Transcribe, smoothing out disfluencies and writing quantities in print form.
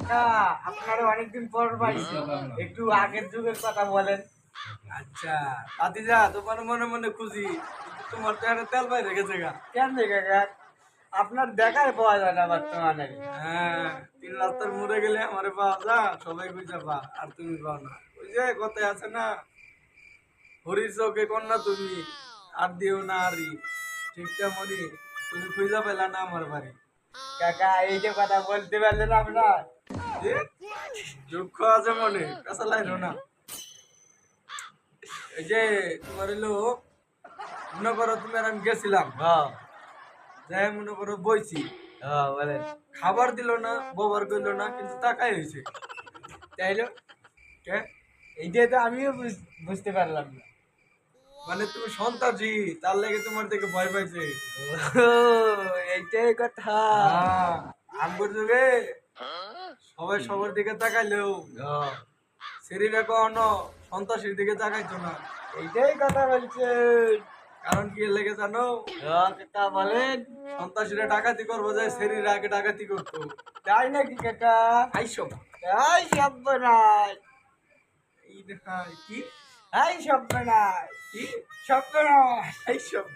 কাকা আপনারা অনেকদিন পর পাইছি, একটু আগের যুগের কথা বলেন। আচ্ছা ভাতিজা, তোমার মনে মনে খুঁজি, কিন্তু তোমার তো একটা তেল বাইরে গেছে গা। কেমনে কাকা? আপনার দেখাই পাওয়া যায় না বর্তমানে। হ্যাঁ, 3 রাস্তার মোড়ে গেলে আমারে পাওয়া যা, সবাই খুঁজে পা, আর তুমি পাও না। ওই যে কথায় আছে না, হরির চোখে কন্যা তুমি, আর দিও না আরি। ঠিক তেমনই, তুমি খুঁজে পেলা না আমার বাড়ি। কাকা এই যে কথা বলতে পারলেন আপনার। যে দুঃখ আছে মনে, কাঁচা লাইলো না। এই যে তোমার এলো, মনে করো তুমি আর আমি গেছিলাম, হ্যাঁ যাই মনে করো বইছি, হ্যাঁ বলেন। খাবার দিল না, ব্যবহার করলো না, কিন্তু টাকাই হয়েছে। তাইলে কে? এইটাই তো আমিও বুঝতে পারলাম না। মানে তুমি সন্তাজি, তার লেগে তোমার থেকে ভয় পাইছে। ও, এইটাই কথা। হ্যাঁ, আমগর যুগে সবাই সবার দিকে তাকাইলেও হ্যাঁ, শরীরে কখনো সন্ত্রাসীর দিকে তাকাইতো না। এইটাই কথা বলছেন। কারণ কি এর লেগে জানো? হ্যাঁ কাকা বলেন। সন্ত্রাসীরা ডাকাতি করবো যায়, শরীরে আগে ডাকাতি করতো। তাই নাকি কাকা? আইসব এই সর্বনাশ, এই দেখা কি এই সর্বনাশ, কি সর্বনাশ। আইসব